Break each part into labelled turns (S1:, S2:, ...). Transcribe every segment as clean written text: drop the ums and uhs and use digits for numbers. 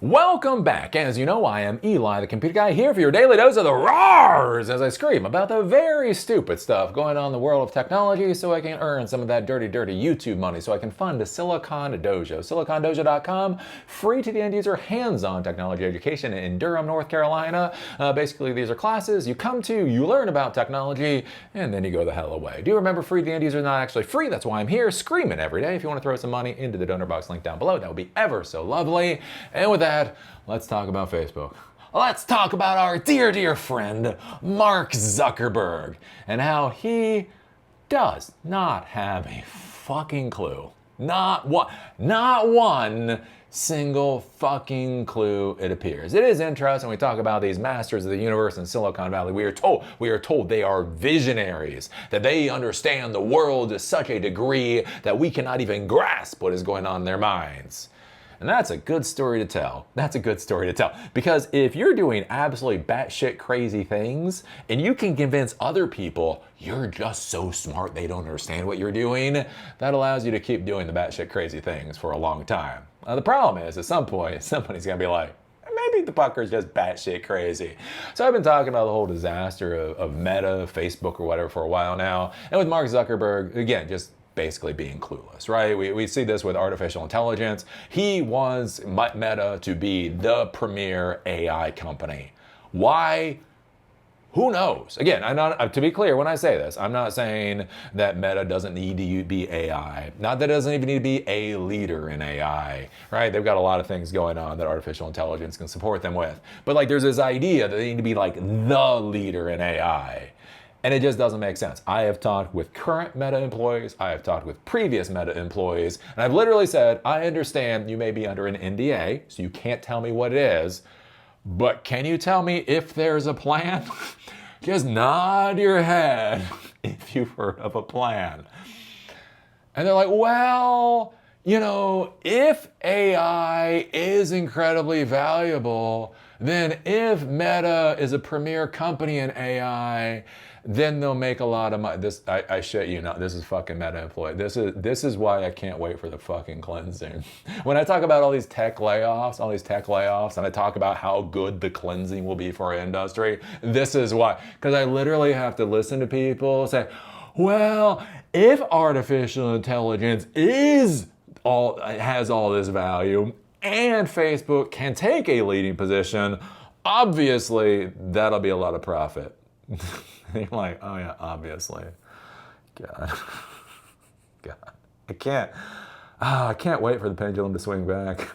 S1: Welcome back. As you know, I am Eli, the computer guy, here for your daily dose of the roars as I scream about the very stupid stuff going on in the world of technology so I can earn some of that dirty YouTube money so I can fund a Silicon Dojo. SiliconDojo.com, free to the end user, hands-on technology education in Durham, North Carolina. Basically, these are classes you come to, you learn about technology, and then you go the hell away. Do remember, free to the end user is not actually free. That's why I'm here screaming every day. If you want to throw some money into the donor box link down below, that would be ever so lovely. And with that, let's talk about Facebook. Let's talk about our dear friend, Mark Zuckerberg, and how he does not have a fucking clue. Not one single fucking clue, it appears. It is interesting when we talk about these masters of the universe in Silicon Valley. We are told they are visionaries, that they understand the world to such a degree that we cannot even grasp what is going on in their minds. And that's a good story to tell. That's a good story to tell. Because if you're doing absolutely batshit crazy things and you can convince other people you're just so smart they don't understand what you're doing, that allows you to keep doing the batshit crazy things for a long time. The problem is, at some point, somebody's gonna be like, maybe the fucker's just batshit crazy. So I've been talking about the whole disaster of Meta, Facebook or whatever for a while now. And with Mark Zuckerberg, again, just basically being clueless, right? We see this with artificial intelligence. He wants Meta to be the premier AI company. Why? Who knows? Again, to be clear, when I say this, I'm not saying that Meta doesn't need to be AI. Not that it doesn't even need to be a leader in AI, right? They've got a lot of things going on that artificial intelligence can support them with. But like, there's this idea that they need to be like the leader in AI. And it just doesn't make sense. I have talked with current Meta employees, I have talked with previous Meta employees, and I've literally said, I understand you may be under an NDA, so you can't tell me what it is, but can you tell me if there's a plan? Just nod your head if you've heard of a plan. And they're like, well, you know, if AI is incredibly valuable, then if Meta is a premier company in AI, then they'll make a lot of money. I shit you not, this is fucking Meta employee. This is why I can't wait for the fucking cleansing. When I talk about all these tech layoffs, and I talk about how good the cleansing will be for our industry, this is why. Because I literally have to listen to people say, well, if artificial intelligence has all this value, and Facebook can take a leading position, obviously that'll be a lot of profit. You're like, oh yeah, obviously. God. I can't wait for the pendulum to swing back.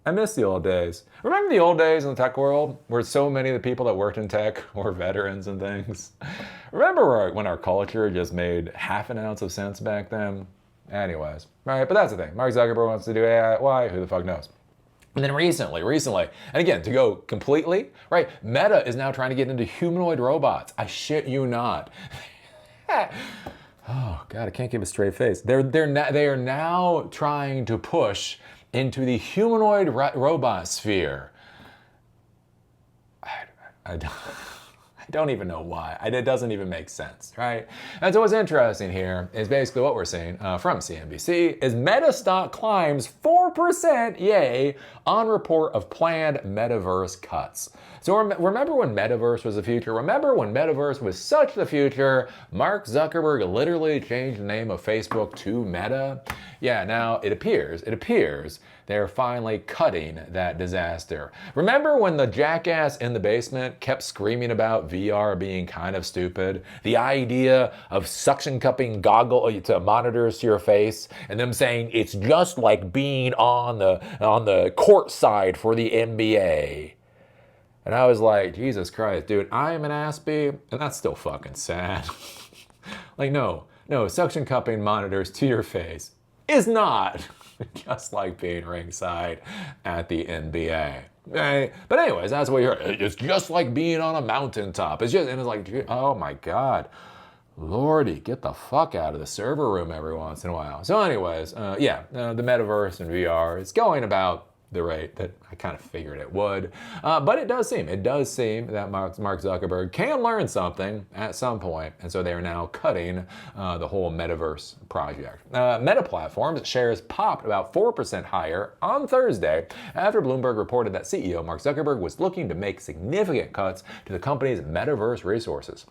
S1: I miss the old days. Remember the old days in the tech world where so many of the people that worked in tech were veterans and things? Remember when our culture just made half an ounce of sense back then? Anyways, right, but that's the thing. Mark Zuckerberg wants to do AI. Why? Who the fuck knows? And then recently, and again, to go completely, right, Meta is now trying to get into humanoid robots. I shit you not. Oh, God, I can't keep a straight face. They are now trying to push into the humanoid robot sphere. I don't even know why. It doesn't even make sense, right? And so what's interesting here is basically what we're seeing from CNBC is Meta stock climbs 4%, yay, on report of planned Metaverse cuts. So remember when Metaverse was the future? Remember when Metaverse was such the future, Mark Zuckerberg literally changed the name of Facebook to Meta? Yeah, now it appears they're finally cutting that disaster. Remember when the jackass in the basement kept screaming about VR being kind of stupid? The idea of suction cupping monitors to your face and them saying it's just like being on the court side for the NBA. And I was like, Jesus Christ, dude, I am an Aspie, and that's still fucking sad. Like, no, suction cupping monitors to your face is not just like being ringside at the NBA. Right? But anyways, that's what you heard. It's just like being on a mountaintop. And it's like, oh my God, Lordy, get the fuck out of the server room every once in a while. So anyways, the Metaverse and VR, it's going about the rate that I kind of figured it would. But it does seem that Mark Zuckerberg can learn something at some point, and so they are now cutting the whole Metaverse project. Meta Platforms shares popped about 4% higher on Thursday after Bloomberg reported that CEO Mark Zuckerberg was looking to make significant cuts to the company's Metaverse resources.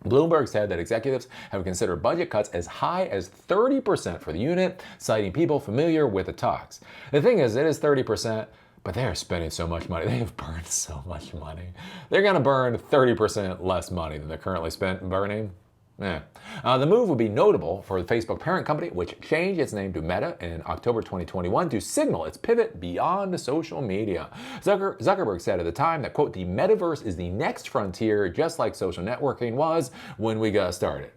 S1: Bloomberg said that executives have considered budget cuts as high as 30% for the unit, citing people familiar with the talks. The thing is, it is 30%, but they are spending so much money. They have burned so much money. They're going to burn 30% less money than they're currently burning. The move would be notable for the Facebook parent company, which changed its name to Meta in October 2021 to signal its pivot beyond social media. Zuckerberg said at the time that, quote, the metaverse is the next frontier, just like social networking was when we got started,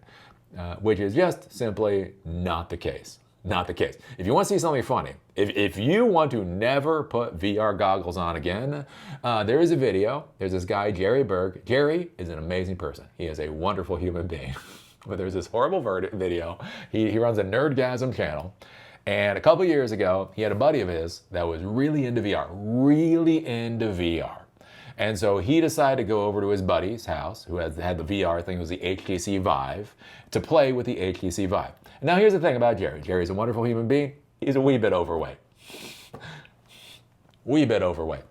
S1: which is just simply not the case. Not the case. If you want to see something funny, if you want to never put VR goggles on again, there is a video. There's this guy, Jerry Berg. Jerry is an amazing person. He is a wonderful human being. But there's this horrible video. He runs a Nerdgasm channel. And a couple years ago, he had a buddy of his that was really into VR. And so he decided to go over to his buddy's house, who had the VR thing, it was the HTC Vive, to play with the HTC Vive. Now here's the thing about Jerry. Jerry's a wonderful human being. He's a wee bit overweight. Wee bit overweight.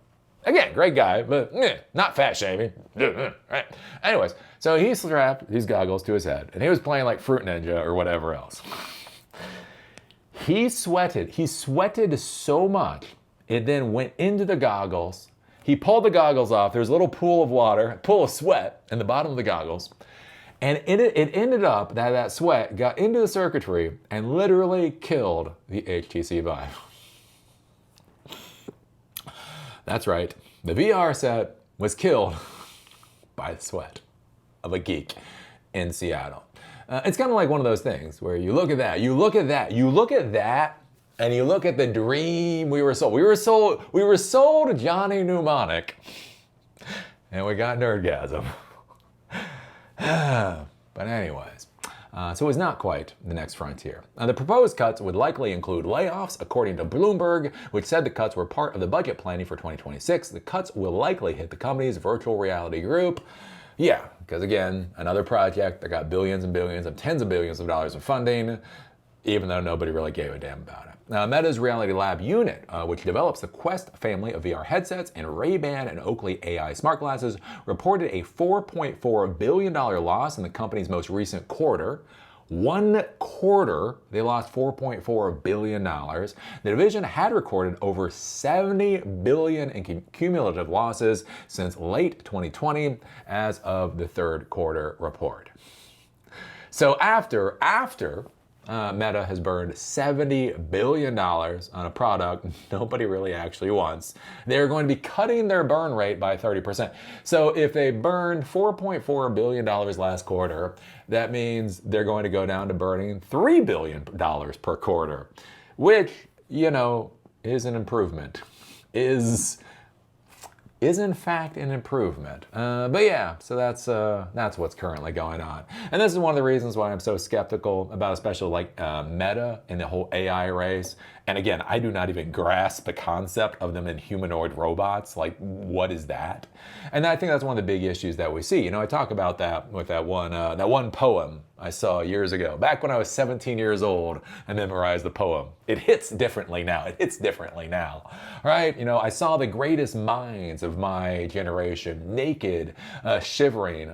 S1: Again, great guy, but not fat shaming. Right. Anyways, so he strapped these goggles to his head, and he was playing like Fruit Ninja or whatever else. He sweated so much, it then went into the goggles. He pulled the goggles off. There's a little pool of sweat in the bottom of the goggles. And it ended up that sweat got into the circuitry and literally killed the HTC Vive. That's right. The VR set was killed by the sweat of a geek in Seattle. It's kind of like one of those things where you look at that, and you look at the dream we were sold. We were sold Johnny Mnemonic, and we got Nerdgasm. But anyways, so it's not quite the next frontier. The proposed cuts would likely include layoffs, according to Bloomberg, which said the cuts were part of the budget planning for 2026. The cuts will likely hit the company's virtual reality group. Yeah, because again, another project that got billions and billions of tens of billions of dollars of funding, even though nobody really gave a damn about it. Meta's Reality Lab unit, which develops the Quest family of VR headsets and Ray-Ban and Oakley AI smart glasses, reported a $4.4 billion loss in the company's most recent quarter. One quarter, they lost $4.4 billion. The division had recorded over $70 billion in cumulative losses since late 2020 as of the third quarter report. So after Meta has burned $70 billion on a product nobody really actually wants, they're going to be cutting their burn rate by 30%. So if they burned $4.4 billion last quarter, that means they're going to go down to burning $3 billion per quarter, which, is an improvement. Is in fact an improvement. But yeah, so that's what's currently going on. And this is one of the reasons why I'm so skeptical about especially like Meta and the whole AI race. And again, I do not even grasp the concept of them in humanoid robots. Like, what is that? And I think that's one of the big issues that we see. I talk about that with that one poem I saw years ago. Back when I was 17 years old, I memorized the poem. It hits differently now. Right? I saw the greatest minds of my generation naked, shivering.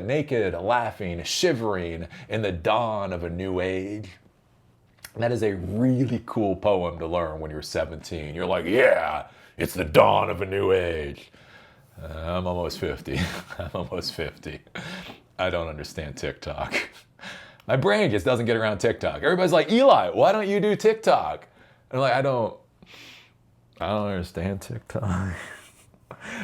S1: Naked, laughing, shivering in the dawn of a new age. That is a really cool poem to learn when you're 17. You're like, yeah, it's the dawn of a new age. I'm almost 50. I don't understand TikTok. My brain just doesn't get around TikTok. Everybody's like, Eli, why don't you do TikTok? And I'm like, I don't understand TikTok.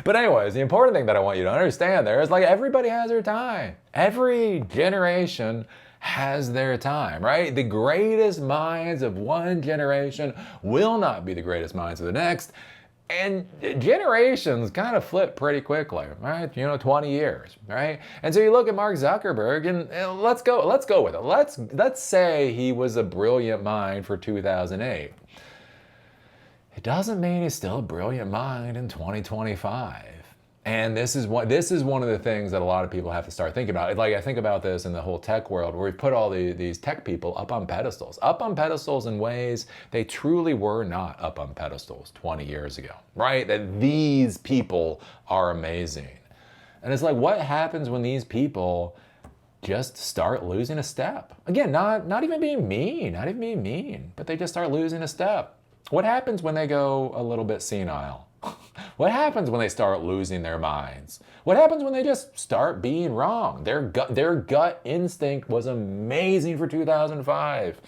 S1: But anyways, the important thing that I want you to understand there is like everybody has their time. Every generation has their time, right? The greatest minds of one generation will not be the greatest minds of the next. And generations kind of flip pretty quickly, right? 20 years, right? And so you look at Mark Zuckerberg and let's go with it. Let's say he was a brilliant mind for 2008. it doesn't mean he's still a brilliant mind in 2025. And this is one of the things that a lot of people have to start thinking about. Like, I think about this in the whole tech world, where we've put all these tech people up on pedestals in ways they truly were not up on pedestals 20 years ago, right? That these people are amazing. And it's like, what happens when these people just start losing a step? Again, not even being mean, but they just start losing a step. What happens when they go a little bit senile? What happens when they start losing their minds? What happens when they just start being wrong? Their gut instinct was amazing for 2005.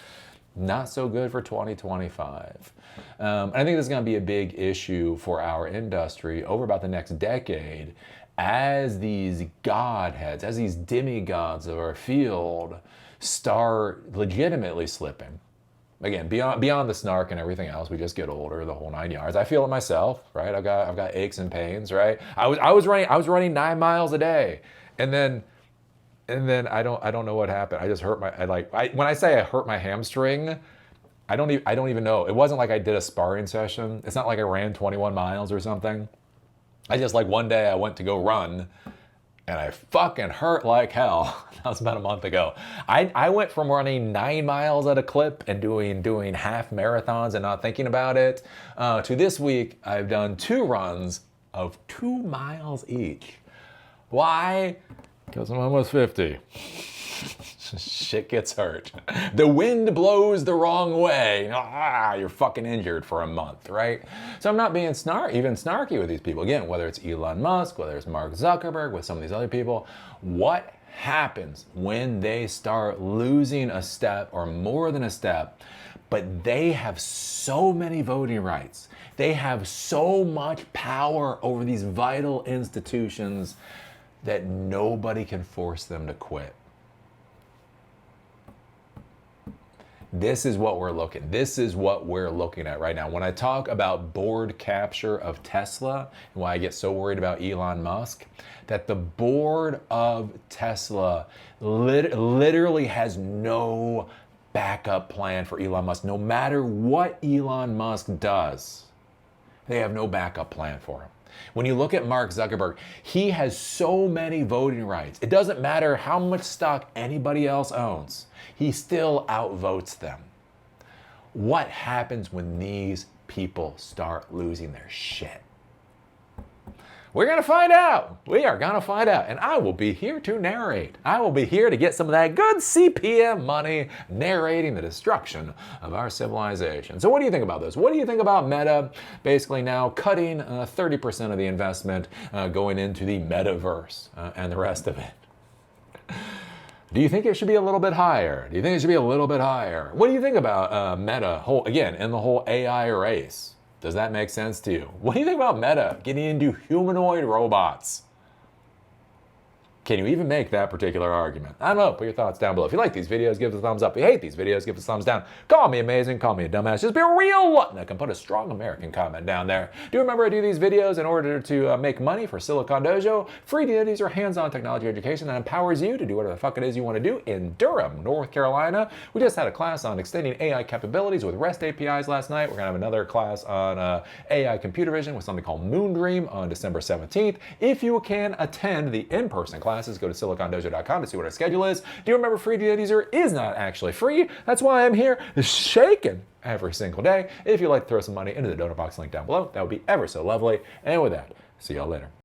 S1: Not so good for 2025. I think this is going to be a big issue for our industry over about the next decade, as these godheads, as these demigods of our field start legitimately slipping. Again, beyond the snark and everything else, we just get older, the whole 9 yards. I feel it myself, right? I've got aches and pains, right? I was running 9 miles a day, and then I don't know what happened. I just hurt when I say I hurt my hamstring, I don't even know. It wasn't like I did a sparring session. It's not like I ran 21 miles or something. I just, like, one day I went to go run, and I fucking hurt like hell. That was about a month ago. I went from running 9 miles at a clip and doing half marathons and not thinking about it, to this week I've done 2 runs of 2 miles each. Why? Because I'm almost 50. Shit gets hurt. The wind blows the wrong way. You're fucking injured for a month, right? So I'm not being even snarky with these people. Again, whether it's Elon Musk, whether it's Mark Zuckerberg, with some of these other people, what happens when they start losing a step or more than a step, but they have so many voting rights, they have so much power over these vital institutions that nobody can force them to quit? This is what we're looking at right now. When I talk about board capture of Tesla, and why I get so worried about Elon Musk, that the board of Tesla literally has no backup plan for Elon Musk. No matter what Elon Musk does, they have no backup plan for him. When you look at Mark Zuckerberg, he has so many voting rights. It doesn't matter how much stock anybody else owns. He still outvotes them. What happens when these people start losing their shit? We're going to find out. We are going to find out. And I will be here to narrate. I will be here to get some of that good CPM money narrating the destruction of our civilization. So what do you think about this? What do you think about Meta basically now cutting 30% of the investment going into the Metaverse and the rest of it? Do you think it should be a little bit higher? Do you think it should be a little bit higher? What do you think about Meta, in the whole AI race? Does that make sense to you? What do you think about Meta getting into humanoid robots? Can you even make that particular argument? I don't know. Put your thoughts down below. If you like these videos, give us a thumbs up. If you hate these videos, give us a thumbs down. Call me amazing. Call me a dumbass. Just be a real one that can put a strong American comment down there. Do remember I do these videos in order to make money for Silicon Dojo. Free DVDs are hands-on technology education that empowers you to do whatever the fuck it is you want to do in Durham, North Carolina. We just had a class on extending AI capabilities with REST APIs last night. We're going to have another class on AI computer vision with something called Moondream on December 17th. If you can attend the in-person classes, go to silicondojo.com to see what our schedule is. Do you remember free DVDs is not actually free? That's why I'm here shaking every single day. If you'd like to throw some money into the donor box link down below, that would be ever so lovely. And with that, see y'all later.